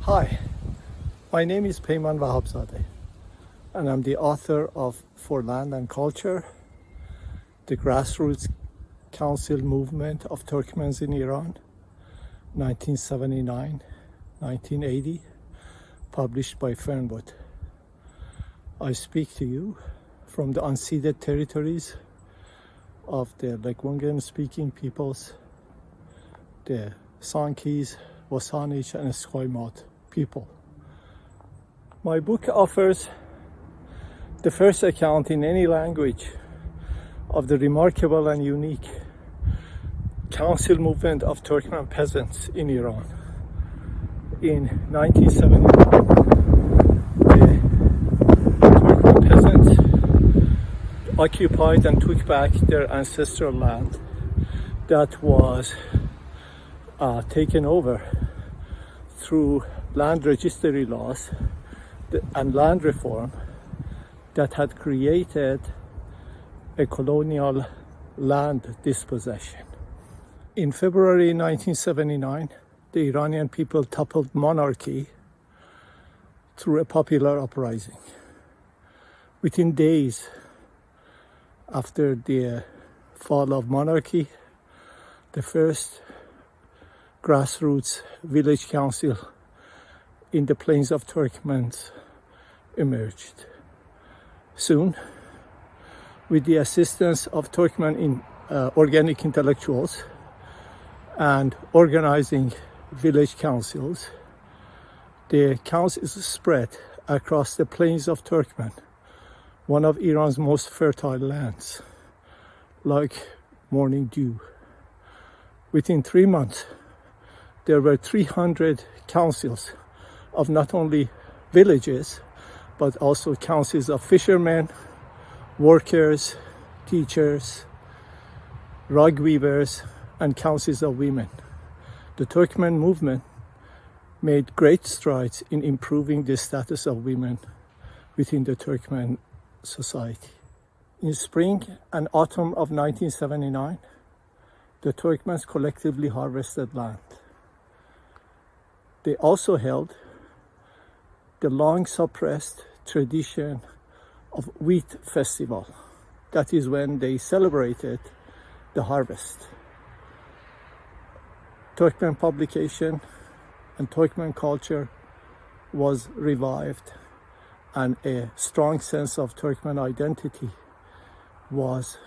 Hi, my name is Peyman Vahabzadeh, and I'm the author of For Land and Culture, the Grassroots Council Movement of Turkmens in Iran, 1979-1980, published by Fernwood. I speak to you from the unceded territories of the Lekwungen-speaking peoples, the Sankis, Wasanich, and Esquimalt people. My book offers the first account in any language of the remarkable and unique council movement of Turkmen peasants in Iran. In 1979, the Turkmen peasants occupied and took back their ancestral land that was taken over through land registry laws and land reform that had created a colonial land dispossession. In February 1979, the Iranian people toppled monarchy through a popular uprising. Within days after the fall of monarchy, the first grassroots village council in the plains of Turkmens emerged. Soon, with the assistance of Turkmen organic intellectuals and organizing village councils, the councils spread across the plains of Turkmen, one of Iran's most fertile lands, like morning dew. Within 3 months, there were 300 councils of not only villages, but also councils of fishermen, workers, teachers, rug weavers, and councils of women. The Turkmen movement made great strides in improving the status of women within the Turkmen society. In spring and autumn of 1979, the Turkmens collectively harvested land. They also held the long suppressed tradition of wheat festival. That is when they celebrated the harvest. Turkmen publication and Turkmen culture was revived, and a strong sense of Turkmen identity was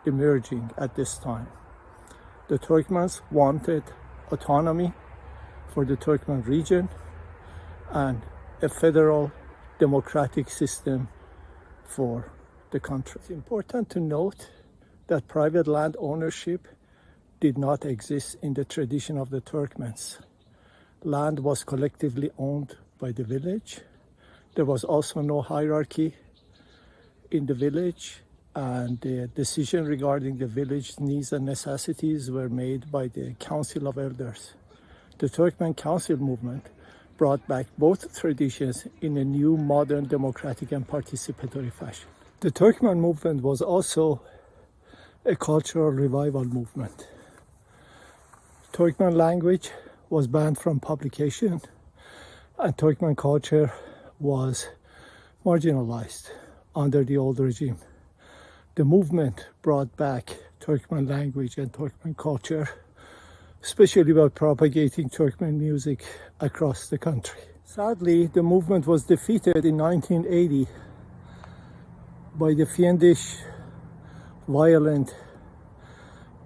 emerging at this time. The Turkmens wanted autonomy for the Turkmen region and a federal democratic system for the country. It's important to note that private land ownership did not exist in the tradition of the Turkmens. Land was collectively owned by the village. There was also no hierarchy in the village, and the decision regarding the village needs and necessities were made by the Council of Elders. The Turkmen Council Movement brought back both traditions in a new, modern, democratic, and participatory fashion. The Turkmen movement was also a cultural revival movement. Turkmen language was banned from publication, and Turkmen culture was marginalized under the old regime. The movement brought back Turkmen language and Turkmen culture, especially by propagating Turkmen music across the country. Sadly, the movement was defeated in 1980 by the fiendish, violent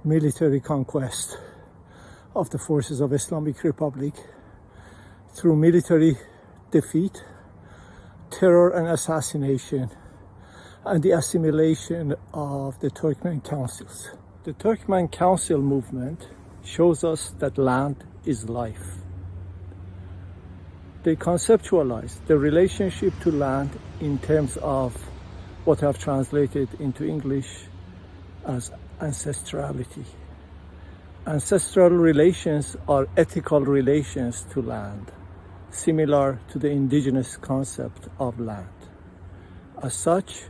military conquest of the forces of Islamic Republic through military defeat, terror and assassination, and the assimilation of the Turkmen councils. The Turkmen Council Movement shows us that land is life. They conceptualize the relationship to land in terms of what I've translated into English as ancestrality. Ancestral relations are ethical relations to land, similar to the indigenous concept of land. As such,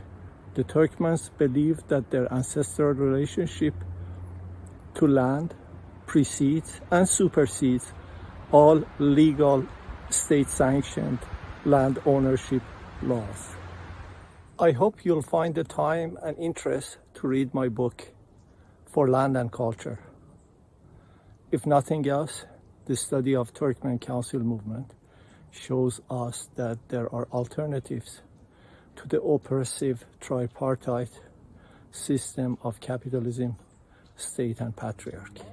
the Turkmens believe that their ancestral relationship to land precedes and supersedes all legal state-sanctioned land ownership laws. I hope you'll find the time and interest to read my book, For Land and Culture. If nothing else, the study of Turkmen Council Movement shows us that there are alternatives to the oppressive tripartite system of capitalism, state, and patriarchy.